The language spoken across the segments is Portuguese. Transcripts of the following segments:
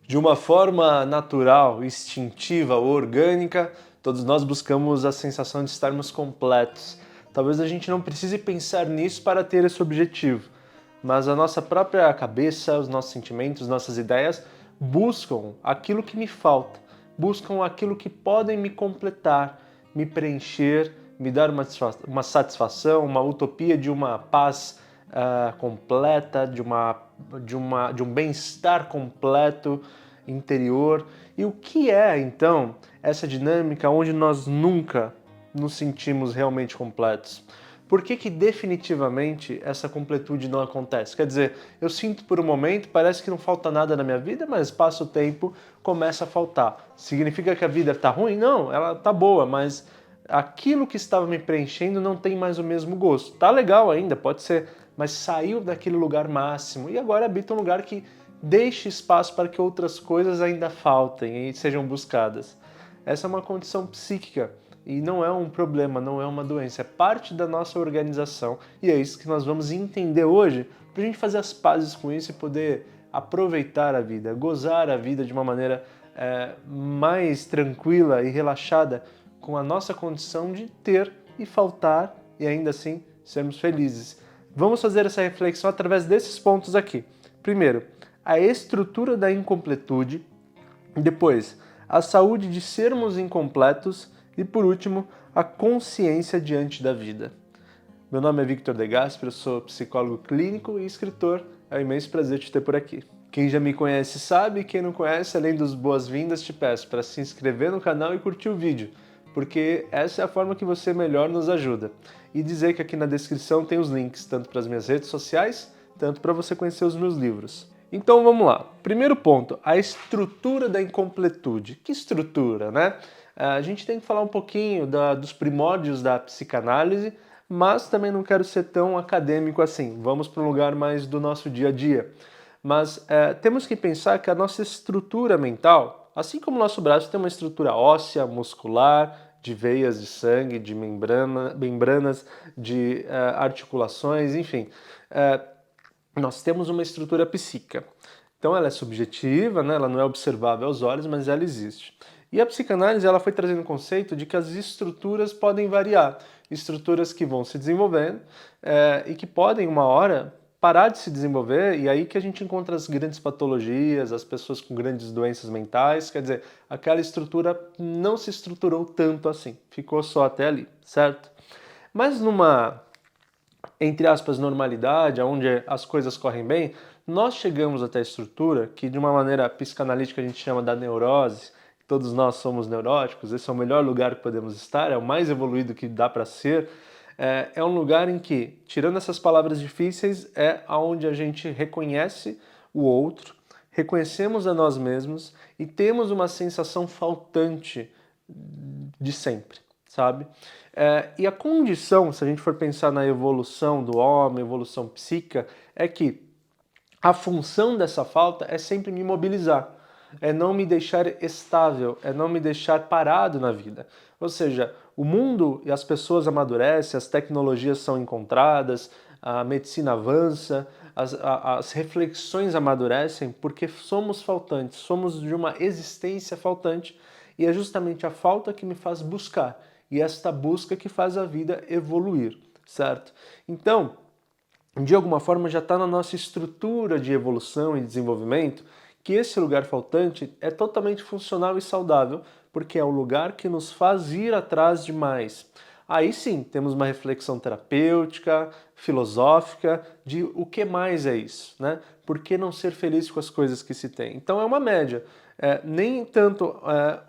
De uma forma natural, instintiva ou orgânica, todos nós buscamos a sensação de estarmos completos. Talvez a gente não precise pensar nisso para ter esse objetivo, mas a nossa própria cabeça, os nossos sentimentos, nossas ideias buscam aquilo que me falta, buscam aquilo que podem me completar, me preencher, me dar uma satisfação, uma utopia de uma paz completa, de um bem-estar completo interior. E o que é, então, essa dinâmica onde nós nunca nos sentimos realmente completos? Por que definitivamente essa completude não acontece? Quer dizer, eu sinto por um momento, parece que não falta nada na minha vida, mas passa o tempo, começa a faltar. Significa que a vida está ruim? Não, ela está boa, mas aquilo que estava me preenchendo não tem mais o mesmo gosto. Tá legal ainda, pode ser, mas saiu daquele lugar máximo e agora habita um lugar que deixe espaço para que outras coisas ainda faltem e sejam buscadas. Essa é uma condição psíquica e não é um problema, não é uma doença, é parte da nossa organização e é isso que nós vamos entender hoje para a gente fazer as pazes com isso e poder aproveitar a vida, gozar a vida de uma maneira mais tranquila e relaxada com a nossa condição de ter e faltar e ainda assim sermos felizes. Vamos fazer essa reflexão através desses pontos aqui. Primeiro, a estrutura da incompletude, depois, a saúde de sermos incompletos e, por último, a consciência diante da vida. Meu nome é Victor De Gasperi, eu sou psicólogo clínico e escritor. É um imenso prazer te ter por aqui. Quem já me conhece sabe, quem não conhece, além dos boas-vindas, te peço para se inscrever no canal e curtir o vídeo, porque essa é a forma que você melhor nos ajuda. E dizer que aqui na descrição tem os links, tanto para as minhas redes sociais, tanto para você conhecer os meus livros. Então vamos lá. Primeiro ponto, a estrutura da incompletude. Que estrutura, né? A gente tem que falar um pouquinho dos primórdios da psicanálise, mas também não quero ser tão acadêmico assim. Vamos para um lugar mais do nosso dia a dia. Mas temos que pensar que a nossa estrutura mental, assim como o nosso braço tem uma estrutura óssea, muscular, de veias de sangue, de membranas, de articulações, enfim, nós temos uma estrutura psíquica. Então ela é subjetiva, né? Ela não é observável aos olhos, mas ela existe. E a psicanálise ela foi trazendo o conceito de que as estruturas podem variar, estruturas que vão se desenvolvendo e que podem, uma hora, parar de se desenvolver, e aí que a gente encontra as grandes patologias, as pessoas com grandes doenças mentais, quer dizer, aquela estrutura não se estruturou tanto assim, ficou só até ali, certo? Mas numa, entre aspas, normalidade, onde as coisas correm bem, nós chegamos até a estrutura que, de uma maneira psicanalítica, a gente chama da neurose. Todos nós somos neuróticos, esse é o melhor lugar que podemos estar, é o mais evoluído que dá para ser. É um lugar em que, tirando essas palavras difíceis, é onde a gente reconhece o outro, reconhecemos a nós mesmos e temos uma sensação faltante de sempre, sabe? E a condição, se a gente for pensar na evolução do homem, evolução psíquica, é que a função dessa falta é sempre me mobilizar, é não me deixar estável, é não me deixar parado na vida. Ou seja, o mundo e as pessoas amadurecem, as tecnologias são encontradas, a medicina avança, as reflexões amadurecem porque somos faltantes, somos de uma existência faltante e é justamente a falta que me faz buscar e esta busca que faz a vida evoluir, certo? Então, de alguma forma já está na nossa estrutura de evolução e desenvolvimento que esse lugar faltante é totalmente funcional e saudável, porque é o lugar que nos faz ir atrás de mais. Aí sim, temos uma reflexão terapêutica, filosófica, de o que mais é isso, né? Por que não ser feliz com as coisas que se tem? Então é uma média. Nem tanto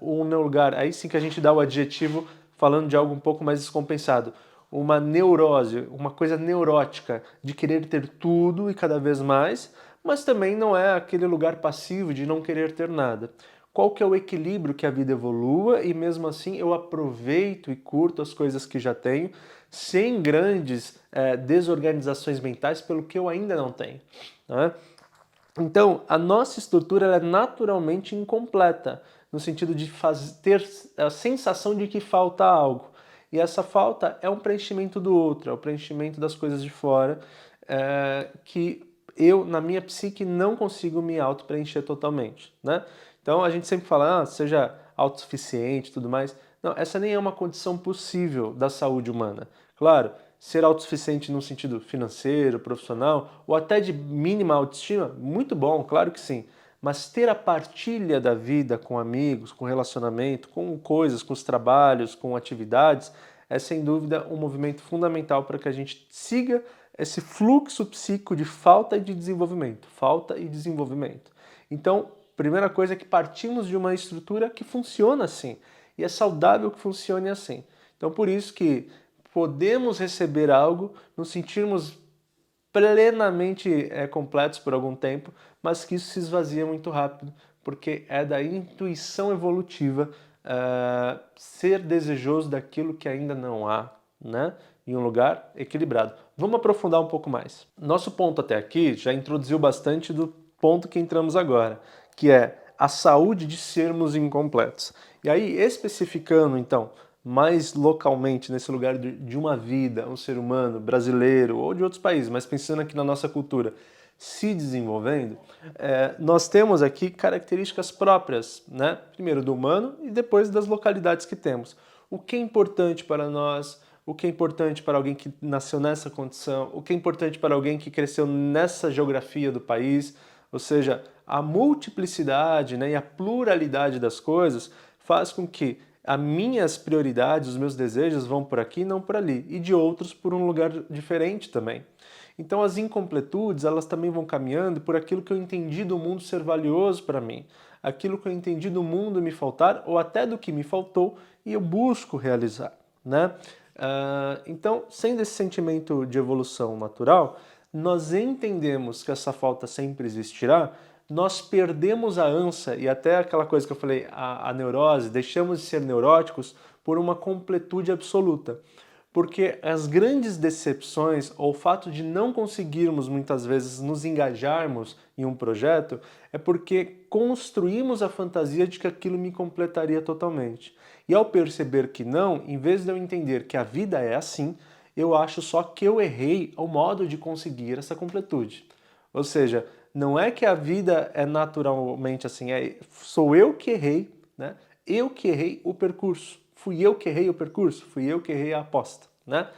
um lugar, aí sim que a gente dá o adjetivo falando de algo um pouco mais descompensado, uma neurose, uma coisa neurótica de querer ter tudo e cada vez mais, mas também não é aquele lugar passivo de não querer ter nada. Qual que é o equilíbrio que a vida evolua e mesmo assim eu aproveito e curto as coisas que já tenho, sem grandes desorganizações mentais pelo que eu ainda não tenho, né? Então, a nossa estrutura é naturalmente incompleta, no sentido de ter a sensação de que falta algo. E essa falta é um preenchimento do outro, é o preenchimento das coisas de fora, que eu, na minha psique, não consigo me auto-preencher totalmente, né? Então a gente sempre fala, seja autossuficiente e tudo mais. Não, essa nem é uma condição possível da saúde humana. Claro, ser autossuficiente no sentido financeiro, profissional, ou até de mínima autoestima, muito bom, claro que sim. Mas ter a partilha da vida com amigos, com relacionamento, com coisas, com os trabalhos, com atividades, é sem dúvida um movimento fundamental para que a gente siga esse fluxo psíquico de falta e de desenvolvimento, falta e desenvolvimento. Então, primeira coisa é que partimos de uma estrutura que funciona assim, e é saudável que funcione assim. Então, por isso que podemos receber algo, nos sentirmos plenamente completos por algum tempo, mas que isso se esvazia muito rápido, porque é da intuição evolutiva ser desejoso daquilo que ainda não há, né? Em um lugar equilibrado. Vamos aprofundar um pouco mais. Nosso ponto até aqui já introduziu bastante do ponto que entramos agora, que é a saúde de sermos incompletos. E aí, especificando então, mais localmente nesse lugar de uma vida, um ser humano brasileiro ou de outros países, mas pensando aqui na nossa cultura, se desenvolvendo, nós temos aqui características próprias, né? Primeiro do humano e depois das localidades que temos. O que é importante para nós, o que é importante para alguém que nasceu nessa condição, o que é importante para alguém que cresceu nessa geografia do país, ou seja, a multiplicidade, né, e a pluralidade das coisas faz com que as minhas prioridades, os meus desejos vão por aqui e não por ali, e de outros por um lugar diferente também. Então as incompletudes, elas também vão caminhando por aquilo que eu entendi do mundo ser valioso para mim, aquilo que eu entendi do mundo me faltar, ou até do que me faltou, e eu busco realizar, né? Então, sendo esse sentimento de evolução natural, nós entendemos que essa falta sempre existirá, nós perdemos a ânsia e até aquela coisa que eu falei, a neurose, deixamos de ser neuróticos por uma completude absoluta. Porque as grandes decepções, ou o fato de não conseguirmos muitas vezes nos engajarmos em um projeto, é porque construímos a fantasia de que aquilo me completaria totalmente. E ao perceber que não, em vez de eu entender que a vida é assim, eu acho só que eu errei o modo de conseguir essa completude. Ou seja, não é que a vida é naturalmente assim, sou eu que errei, né? Eu que errei o percurso. Fui eu que errei o percurso, fui eu que errei a aposta, né?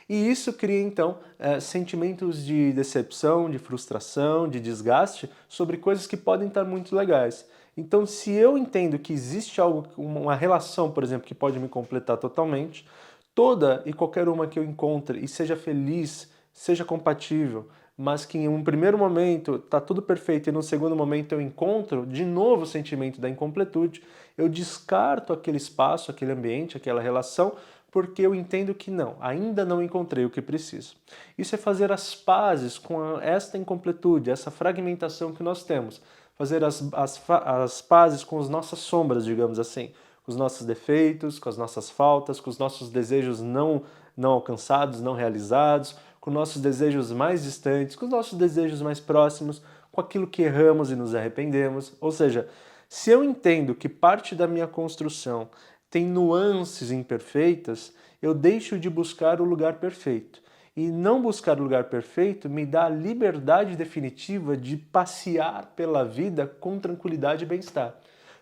E isso cria, então, sentimentos de decepção, de frustração, de desgaste sobre coisas que podem estar muito legais. Então, se eu entendo que existe algo, uma relação, por exemplo, que pode me completar totalmente, toda e qualquer uma que eu encontre e seja feliz, seja compatível, mas que em um primeiro momento está tudo perfeito e no segundo momento eu encontro de novo o sentimento da incompletude, eu descarto aquele espaço, aquele ambiente, aquela relação, porque eu entendo que não, ainda não encontrei o que preciso. Isso é fazer as pazes com esta incompletude, essa fragmentação que nós temos, fazer as pazes com as nossas sombras, digamos assim, com os nossos defeitos, com as nossas faltas, com os nossos desejos não alcançados, não realizados, com nossos desejos mais distantes, com os nossos desejos mais próximos, com aquilo que erramos e nos arrependemos. Ou seja, se eu entendo que parte da minha construção tem nuances imperfeitas, eu deixo de buscar o lugar perfeito. E não buscar o lugar perfeito me dá a liberdade definitiva de passear pela vida com tranquilidade e bem-estar.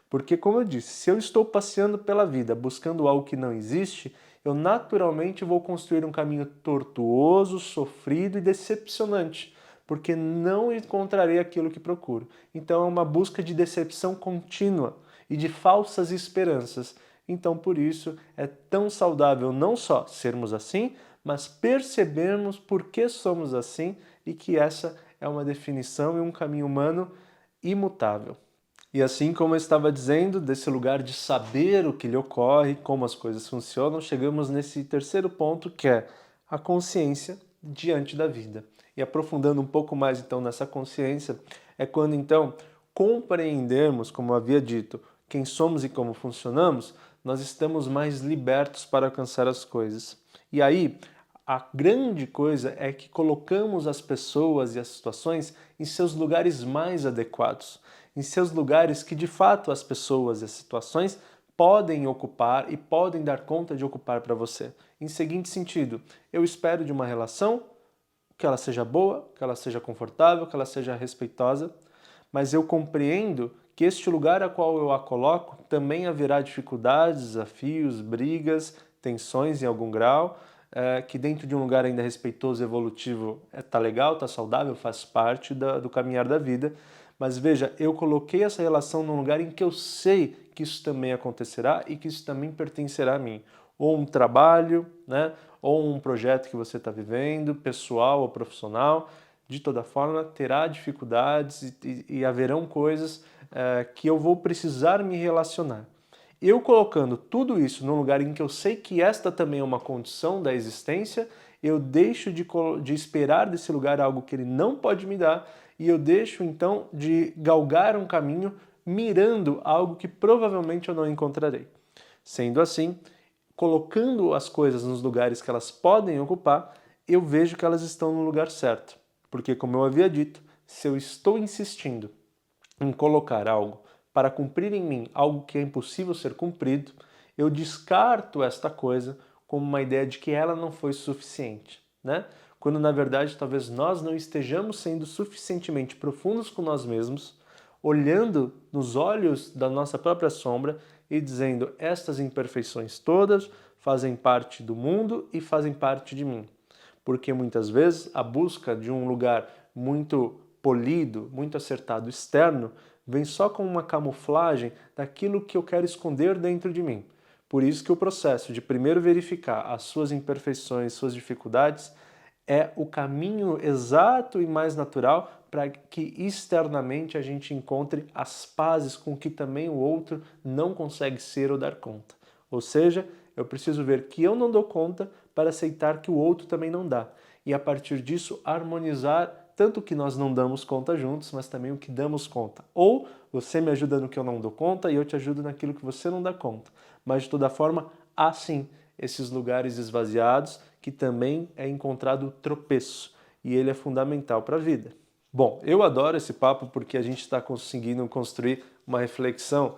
Porque, como eu disse, se eu estou passeando pela vida buscando algo que não existe, eu naturalmente vou construir um caminho tortuoso, sofrido e decepcionante, porque não encontrarei aquilo que procuro. Então é uma busca de decepção contínua e de falsas esperanças. Então, por isso, é tão saudável não só sermos assim, mas percebermos por que somos assim e que essa é uma definição e um caminho humano imutável. E assim como eu estava dizendo, desse lugar de saber o que lhe ocorre, como as coisas funcionam, chegamos nesse terceiro ponto, que é a consciência diante da vida. E aprofundando um pouco mais então nessa consciência, é quando então compreendermos, como eu havia dito, quem somos e como funcionamos, nós estamos mais libertos para alcançar as coisas. E aí, a grande coisa é que colocamos as pessoas e as situações em seus lugares mais adequados, em seus lugares que de fato as pessoas e as situações podem ocupar e podem dar conta de ocupar para você. Em seguinte sentido, eu espero de uma relação que ela seja boa, que ela seja confortável, que ela seja respeitosa, mas eu compreendo que este lugar a qual eu a coloco também haverá dificuldades, desafios, brigas, tensões em algum grau, que dentro de um lugar ainda respeitoso, evolutivo, tá legal, tá saudável, faz parte do caminhar da vida. Mas veja, eu coloquei essa relação num lugar em que eu sei que isso também acontecerá e que isso também pertencerá a mim. Ou um trabalho, né? Ou um projeto que você está vivendo, pessoal ou profissional, de toda forma terá dificuldades e haverão coisas que eu vou precisar me relacionar. Eu colocando tudo isso num lugar em que eu sei que esta também é uma condição da existência, eu deixo de esperar desse lugar algo que ele não pode me dar e eu deixo então de galgar um caminho mirando algo que provavelmente eu não encontrarei. Sendo assim, colocando as coisas nos lugares que elas podem ocupar, eu vejo que elas estão no lugar certo. Porque, como eu havia dito, se eu estou insistindo em colocar algo para cumprir em mim algo que é impossível ser cumprido, eu descarto esta coisa como uma ideia de que ela não foi suficiente, né? Quando na verdade talvez nós não estejamos sendo suficientemente profundos com nós mesmos, olhando nos olhos da nossa própria sombra e dizendo: estas imperfeições todas fazem parte do mundo e fazem parte de mim. Porque muitas vezes a busca de um lugar muito polido, muito acertado externo, vem só com uma camuflagem daquilo que eu quero esconder dentro de mim. Por isso que o processo de primeiro verificar as suas imperfeições, suas dificuldades, é o caminho exato e mais natural para que externamente a gente encontre as pazes com que também o outro não consegue ser ou dar conta. Ou seja, eu preciso ver que eu não dou conta para aceitar que o outro também não dá. E a partir disso harmonizar tanto o que nós não damos conta juntos, mas também o que damos conta. Ou você me ajuda no que eu não dou conta e eu te ajudo naquilo que você não dá conta. Mas de toda forma, há sim esses lugares esvaziados que também é encontrado o tropeço e ele é fundamental para a vida. Bom, eu adoro esse papo porque a gente está conseguindo construir uma reflexão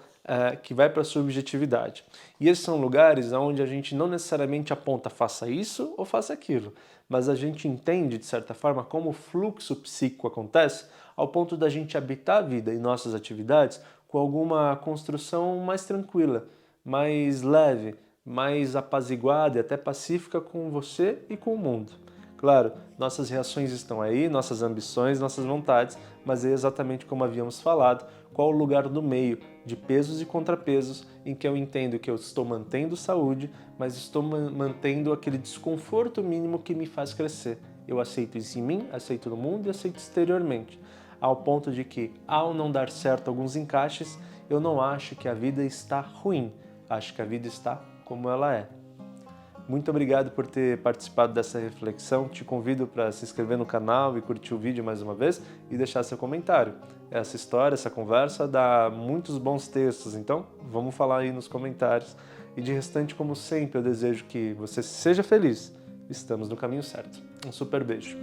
que vai para a subjetividade. E esses são lugares onde a gente não necessariamente aponta faça isso ou faça aquilo, mas a gente entende, de certa forma, como o fluxo psíquico acontece ao ponto da gente habitar a vida e nossas atividades com alguma construção mais tranquila, mais leve, mais apaziguada e até pacífica com você e com o mundo. Claro, nossas reações estão aí, nossas ambições, nossas vontades, mas é exatamente como havíamos falado, qual o lugar do meio, de pesos e contrapesos, em que eu entendo que eu estou mantendo saúde, mas estou mantendo aquele desconforto mínimo que me faz crescer. Eu aceito isso em mim, aceito no mundo e aceito exteriormente, ao ponto de que, ao não dar certo alguns encaixes, eu não acho que a vida está ruim, acho que a vida está como ela é. Muito obrigado por ter participado dessa reflexão. Te convido para se inscrever no canal e curtir o vídeo mais uma vez e deixar seu comentário. Essa história, essa conversa dá muitos bons textos, então vamos falar aí nos comentários. E de restante, como sempre, eu desejo que você seja feliz. Estamos no caminho certo. Um super beijo.